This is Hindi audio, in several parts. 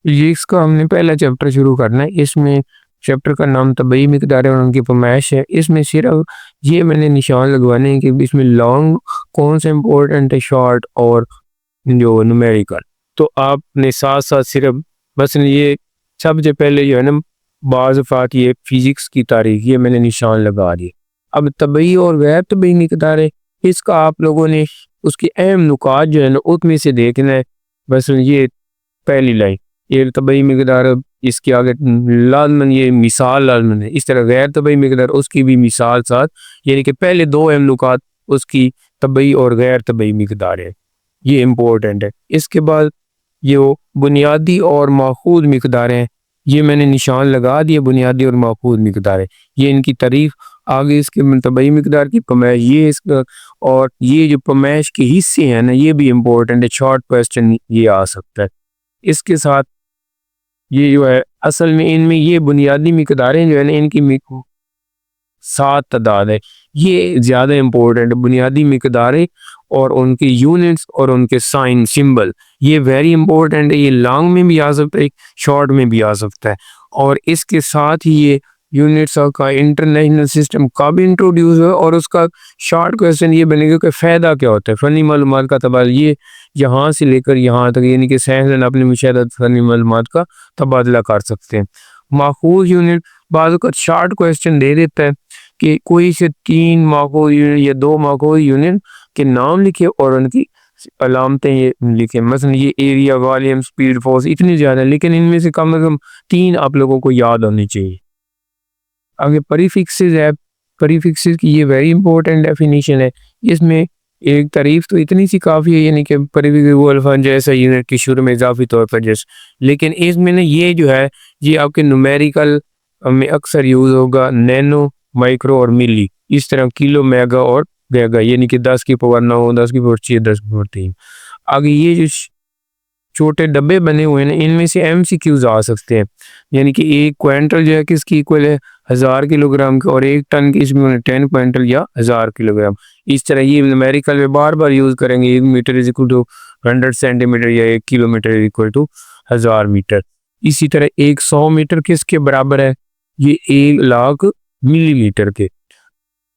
ये इसका हमने पहला चैप्टर शुरू करना है। इसमें चैप्टर का नाम तबई मिकदार और उनकी पैमाइश है। इसमें सिर्फ ये मैंने निशान लगवाने हैं कि इसमें लॉन्ग कौन सा इम्पोर्टेंट है, शॉर्ट और जो न्यूमेरिकल। तो आपने साथ साथ सिर्फ बस ये सबसे पहले जो है ना बाज़ अफ़ात ये फिजिक्स की तारीख ये मैंने निशान लगा दिए। अब तबई और गैर तबई मिकदार है, इसका आप लोगों ने उसकी अहम नुकात जो है ना उसमें से देखना है। बस ये पहली लाइन, ये तबई मिकदार, इसके आगे लाजमन ये मिसाल लाजमन है। इस तरह गैर तबई मिकदार उसकी भी मिसाल साथ, यानी कि पहले दो अहम नुकात उसकी तबई और गैर तबई मिकदार है, ये इम्पोर्टेंट है। इसके बाद ये वो बुनियादी और माखूज मिकदारें, ये मैंने निशान लगा दिए, बुनियादी और माखूज मिकदारें, ये इनकी तारीफ। आगे इसके तबई मिकदार की पैमाइश, ये इसका और ये जो पैमाइश के हिस्से हैं ना ये भी इम्पोर्टेंट है, शॉर्ट क्वेश्चन ये आ सकता है। इसके साथ ये जो है असल में इनमें ये बुनियादी मिकदारें जो है ना इनकी 7 तादाद है, ये ज़्यादा इम्पोर्टेंट बुनियादी मिकदारें और उनके यूनिट्स और उनके साइन सिंबल, ये वेरी इंपॉर्टेंट है। ये लॉन्ग में भी आ सकता है, शॉर्ट में भी आ सकता है। और इसके साथ ही ये यूनिट्स का इंटरनेशनल सिस्टम कब इंट्रोड्यूस हुआ और उसका शॉर्ट क्वेश्चन ये बनेगा कि फ़ायदा क्या होता है, फ़नी मालूमात का तबादला, ये यहाँ से लेकर यहाँ तक, यानी कि साइंसदान अपने मुशाहदात फ़नी मालूमात का तबादला कर सकते हैं। माखूज यूनिट बाज़ का शॉर्ट क्वेश्चन दे देता है कि कोई से 3 माखूज यूनिट या 2 माखूज यूनिट के नाम लिखे और उनकी अलामतें ये लिखे। मसलन ये एरिया, वॉल्यूम, स्पीड, फोर्स इतनी ज़्यादा, लेकिन इनमें से कम 3 आप लोगों को याद होनी चाहिए। आगे प्रीफिक्सेस है, प्रीफिक्सेस की ये वेरी इंपॉर्टेंट डेफिनेशन है। इसमें एक तारीफ तो इतनी सी काफ़ी है, यानी कि प्रीफिक्स वो अल्फाज जैसा यूनिट की शुरू में इजाफी तौर पर जैसे, लेकिन इसमें ना ये जो है ये आपके न्यूमेरिकल में अक्सर यूज़ होगा, नैनो, माइक्रो और मिली, इस तरह किलो, मेगा और गैगा, यानी कि 10 की पावर 9, 10 की पावर 6, 10 की पावर 3। आगे ये जो छोटे डब्बे बने हुए हैं इनमें से MCQs आ सकते हैं, यानी कि 1 क्विंटल जो है किसकी इक्वल है 1000 किलोग्राम के, और 1 टन की इसमें 10 क्विंटल या 1000 किलोग्राम। इस तरह ये न्यूमेरिकल में बार बार यूज़ करेंगे। 1 metre is equal to 100 centimetre या 1 kilometre is equal to 1000 metre. इसी तरह 100 मीटर किसके बराबर है, ये 1 लाख मिलीमीटर के।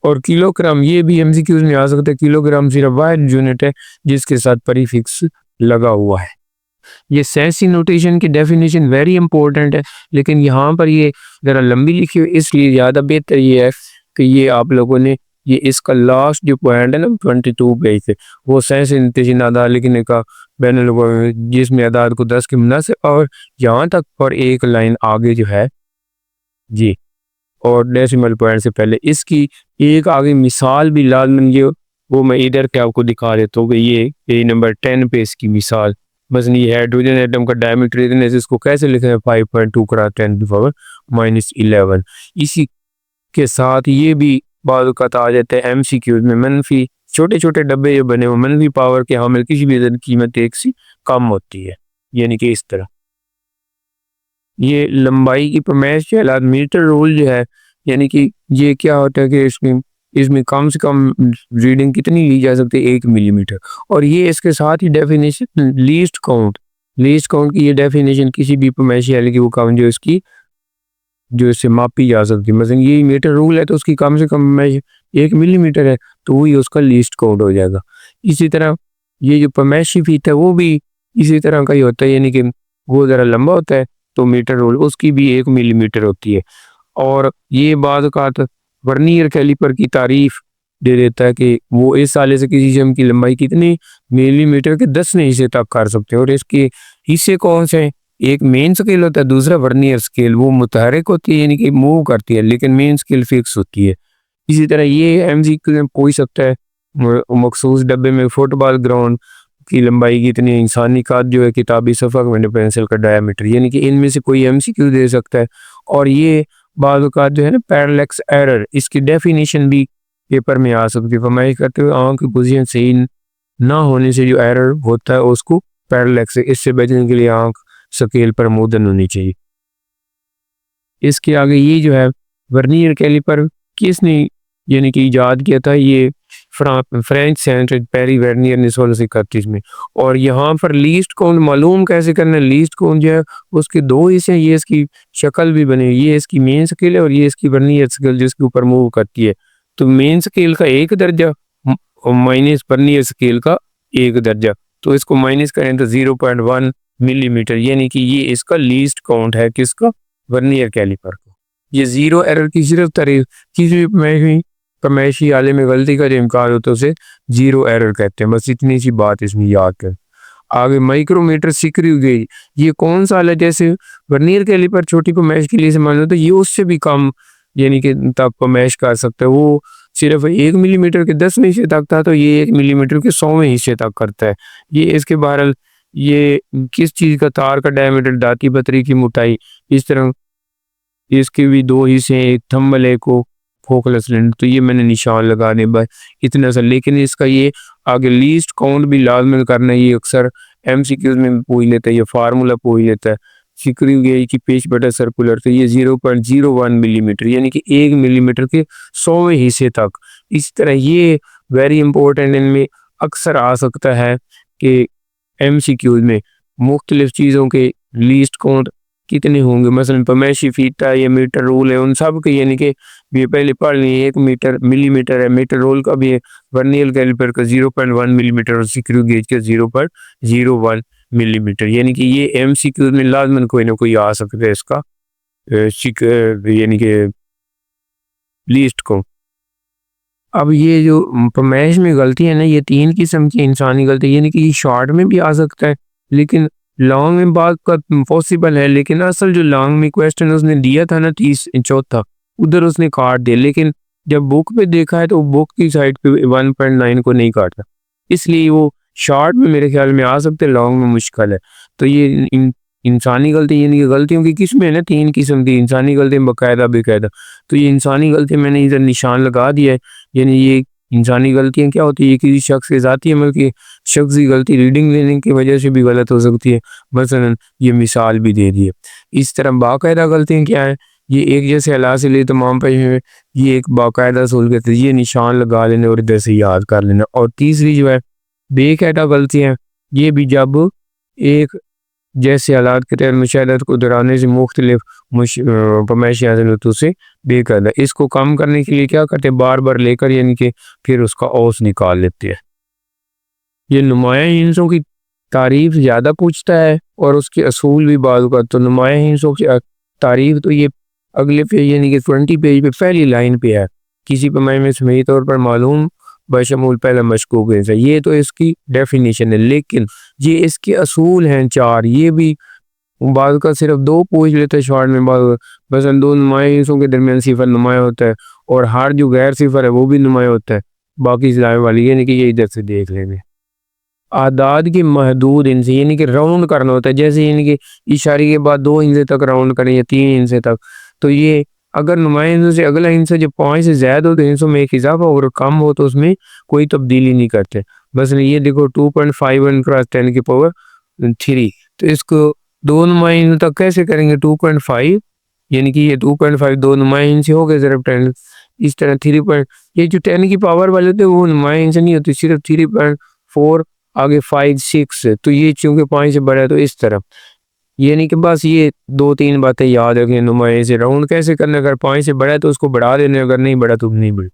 और किलोग्राम ये भी MCQs में आ सकता है। किलोग्राम सिर्फ वाहिद यूनिट है जिसके साथ प्रीफिक्स लगा हुआ है। ये सेंसी नोटेशन की डेफिनेशन वेरी इंपॉर्टेंट है, लेकिन यहाँ पर ये ज़रा लंबी लिखी हुई, इसलिए ज़्यादा बेहतर ये है कि ये आप लोगों ने ये इसका लास्ट जो पॉइंट है ना 22 पेज से, वो सेंसी नोटेशन आदाद लिखने का बैन, जिसमें आदाद को 10 के मुनासिब और यहाँ तक और एक लाइन आगे जो है जी, और डेसिमल पॉइंट से पहले इसकी एक आगे मिसाल भी लाजमन, ये वो मैं इधर के आपको दिखा देता हूँ कि ये पेज नंबर 10 पे इसकी मिसाल। बस ये हाइड्रोजन एटम का डायमीटर इतने है, इसको कैसे लिखें 5.2 करा 10⁻⁻11। इसी के साथ ये भी बाज़ औक़ात आ जाता है MCQs में, मनफी छोटे छोटे डब्बे जो बने हुए मनफी पावर के हामिल किसी भी कीमत एक सी कम होती है, यानी कि इस तरह। ये लंबाई की पैमाइश कहलाती है। मीटर रूल जो है, यानी कि ये क्या होता है कि इसमें कम से कम रीडिंग कितनी ली जा सकती है 1 मिलीमीटर। और ये इसके साथ ही डेफिनेशन लीस्ट काउंट की ये डेफिनेशन किसी भी पैमाइश यानी कि वो काउंट जो इसकी जो इससे मापी जा सकती है। मतलब ये मीटर रूल है तो उसकी कम से कम पैमाइश 1 मिलीमीटर है, तो वही उसका लीस्ट काउंट हो जाएगा। इसी तरह ये जो पैमाइशी फीट है वो भी इसी तरह का ही होता है, यानी कि वो ज़रा लंबा होता है तो मीटर रूल उसकी भी 1 मिलीमीटर होती है। और ये बाज़ औक़ात वर्नियर कैलिपर की तारीफ दे देता है कि वो इस साले से किसी जिस्म की लंबाई कितनी मिलीमीटर के 10 हिस्से तक कर सकते हैं। और इसके हिस्से कौन से हैं, एक मेन स्केल होता है, दूसरा वर्नियर स्केल, वो मुतहरिक होती है यानी कि मूव करती है, लेकिन मेन स्केल फिक्स होती है। इसी तरह ये MCQ में पूछ सकता है मखसूस डब्बे में फुटबॉल ग्राउंड की लंबाई कितनी, इंसानी काद जो है किताबी सफ़ा पेंसिल का डायमीटर, यानी कि इनमें से कोई MCQ दे सकता है। और ये बाज़ औक़ात जो है ना पैरेलैक्स एरर, इसकी डेफिनेशन भी पेपर में आ सकती है। फरमाइश करते हुए आंख की पोजीशन सही ना होने से जो एरर होता है उसको पैरेलैक्स है, इससे बचने के लिए आंख स्केल पर मुदन होनी चाहिए। इसके आगे ये जो है वर्नियर कैलिपर किसने यानी कि इजाद किया था ये फ्रेंच सेंट पेरी वर्नियर ने 1631 में। और यहाँ पर लीस्ट काउंट मालूम कैसे करना है। लीस्ट काउंट जो है उसके दो हिस्से हैं, ये इसकी शक्ल भी बनी हुई है, ये इसकी मेन स्केल है और ये इसकी वर्नियर स्केल जिसके ऊपर मूव करती है। तो मेन स्केल का एक दर्जा और माइनस वर्नियर स्केल का एक दर्जा, तो इसको माइनस करें तो 0.1 मिलीमीटर, यानी कि ये इसका लीस्ट काउंट है किसका, वर्नियर कैलिपर का। ये जीरो एरर की सिर्फ तारीफ, किसी भी कमैशी आले में गलती का जो इम्कान होता है उसे जीरो एरर कहते हैं। बस इतनी सी बात इसमें याद कर। आगे माइक्रोमीटर सिक्री गई, ये कौन सा आला, जैसे वर्नियर कैलिपर छोटी पमैश के लिए इस्तेमाल होता है, ये उससे भी कम यानी कि तब पमैश कर सकता है। वो सिर्फ 1 मिलीमीटर के 10वें हिस्से तक था, तो ये 1 मिलीमीटर के 100वें हिस्से तक करता है। ये इसके बहरहाल ये किस चीज़ का, तार का डायमीटर, दाती पतरी की मोटाई, इस तरह इसके भी दो हिस्से, एक थंबल एक को फोकल सिलेंडर। तो ये मैंने निशान लगा दे बस इतना सा। लेकिन इसका ये आगे लीस्ट काउंट भी लाजमन करना है, ये अक्सर एमसीक्यूज में पूछ लेता है, ये फार्मूला पूछ लेता है। सिक्री गई की पेच बटा सर्कुलर, तो ये 0.01 मिलीमीटर यानी कि 1 मिलीमीटर के 100वें हिस्से तक। इस तरह ये वेरी इंपॉर्टेंट इनमें अक्सर आ सकता है कि एमसीक्यूज में मुख्तलिफ चीज़ों के लीस्ट काउंट कितने होंगे, मसलन पमैशी फीटा या मीटर रोल है, उन सब के यानी कि ये पहले पढ़ लिए। 1 मीटर मिलीमीटर है, मीटर रोल का भी है, वर्नियर कैलिपर का 0.1 मिलीमीटर और सिक्रू गेज का 0.01 मिलीमीटर। यानी कि ये एमसीक्यू में लाजमन कोई ना कोई आ सकता है इसका यानी कि लीस्ट को। अब ये जो पमैश में गलती है ना, ये 3 किस्म की इंसानी गलती, यानी कि ये शॉर्ट में भी आ सकता है लेकिन लॉन्ग में बात का पॉसिबल है। लेकिन असल जो लॉन्ग में क्वेश्चन उसने दिया था ना 30 चौथा, उधर उसने काट दिया, लेकिन जब बुक पे देखा है तो बुक की साइड पे 1.9 को नहीं काटा, इसलिए वो शॉर्ट में मेरे ख्याल में आ सकते, लॉन्ग में मुश्किल है। तो ये इंसानी गलती, यानी कि गलतियों की किस्में है ना 3 किस्म की, इंसानी गलती बाकायदा बेकायदा। तो ये इंसानी गलती मैंने इधर निशान लगा दिया है। यानी ये इंसानी गलतियाँ क्या होती है, ये किसी शख्स के ज़ाती अमल की शख्स की गलती रीडिंग लेने की वजह से भी गलत हो सकती है। मसलन ये मिसाल भी दे दी है। इस तरह बाकायदा गलतियाँ क्या है, ये एक जैसे अला से लिए तमाम पे हैं, ये एक बाकायदा सूल कहते हैं, ये निशान लगा लेना और इधर से याद कर लेना। और तीसरी जो है बेकायदा गलतियाँ, ये भी जब एक जैसे हालात के तहत मुशाहदत को दोहराने से मुख्तलिफ पमैशी हासिल होती उसे बेकायदा। इसको कम करने के लिए क्या करते हैं, बार बार लेकर यानी कि फिर उसका औस निकाल लेते हैं। ये नुमाया हिंसों की तारीफ ज़्यादा पूछता है और उसके असूल भी बात का। तो नुमाया हिंसों की तारीफ तो ये अगले पेज यानी कि 20 पेज पे पहली लाइन पे है। किसी पमाई में सही तौर पर मालूम बशमूल पहला मशकूक हिंसा, ये तो इसकी डेफिनेशन है। लेकिन ये इसके असूल हैं 4, ये भी बाद का सिर्फ 2 पूछ लेते हैं शॉर्ट में। बाद बस 2 नुमाया हिंसों के दरमियान सिफर नुमाया होता है और हर जो गैर सिफर है वो भी नुमाया होता है। बाकी सिलाए वाली यानी कि ये इधर से देख लेंगे। आदाद की महदूद हिंसे यानी कि राउंड करना होता है, जैसे यानी कि इशारे के बाद 2 हिंसे तक राउंड करें या 3 हिंसे तक। तो ये अगर नुमाया हिंसों से अगला हिंसा जब 5 से ज़्यादा हो तो हिंसों में एक इजाफा और कम हो तो उसमें कोई तब्दीली नहीं करते। बस ये देखो 2.51 क्रॉस 10 की पावर 3, तो इसको 2 नुमाया हिंसों तक कैसे करेंगे, 2.5 यानी कि ये 2.5 2 नुमाया हिंसे हो गए ज़रा 10। इस तरह 3 ये जो 10 की पावर वाले होते हैं वो नुमाया हिंसा नहीं होती, सिर्फ 3.4 आगे 5 6, तो ये चूंकि 5 से बड़ा है तो इस तरफ। यानी कि बस ये 2-3 बातें याद रखें। नुमाया से राउंड कैसे करना, अगर 5 से बड़ा है तो उसको बढ़ा देना, अगर नहीं बढ़ा तो नहीं बढ़ा।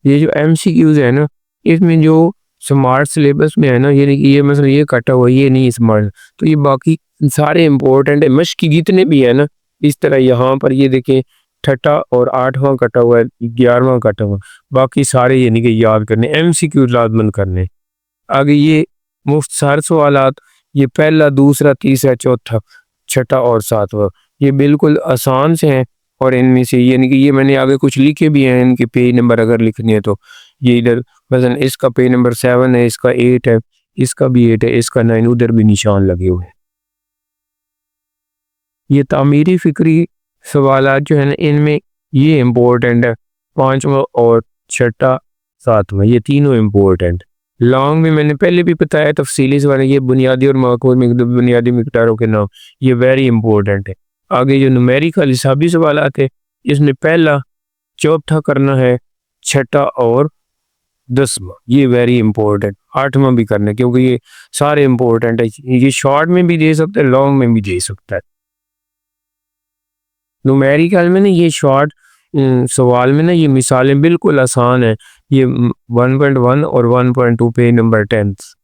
ये जो एमसीक्यूज है ना, इसमें जो स्मार्ट सिलेबस में है ना, यानी कि ये मतलब ये कटा हुआ ये नहीं स्मार्ट, तो ये बाकी सारे इंपॉर्टेंट है मश्क जितने भी है ना। इस तरह यहाँ पर ये देखें 6ठा और 8वां कटा हुआ है, 11वां कटा हुआ, बाकी सारे यानी कि याद करने, एमसीक्यू लाजमन करने। आगे ये मुख्तसर सवालात, ये पहला दूसरा तीसरा चौथा छठा और 7वां, ये बिल्कुल आसान से हैं। और इनमें से यानी कि ये मैंने आगे कुछ लिखे भी हैं, इनके पेज नंबर अगर लिखने हैं तो ये इधर मसलन इसका पेज नंबर 7 है, इसका 8 है, इसका भी 8 है, इसका 9, उधर भी निशान लगे हुए हैं। ये तामीरी फिक्री सवालात जो है ना, इनमें ये इम्पोर्टेंट है, 5वां और छठा 7वां, ये तीनों इम्पोर्टेंट। लॉन्ग में मैंने पहले भी बताया तफसीली सवाल, ये बुनियादी और माकूल बुनियादी मिकदारों के नाम, ये वेरी इंपॉर्टेंट है। आगे जो न्यूमेरिकल हिसाबी सवाल आते हैं, इसमें पहला चौथा करना है, छठा और 10वां, ये वेरी इंपॉर्टेंट। 8वां भी करना है क्योंकि ये सारे इंपॉर्टेंट है। ये शॉर्ट में भी दे सकते हैं, लॉन्ग में भी दे सकता है। न्यूमेरिकल में ना ये शॉर्ट सवाल में ना ये मिसालें बिल्कुल आसान है। ये 1.1 और 1.2 पे नंबर 10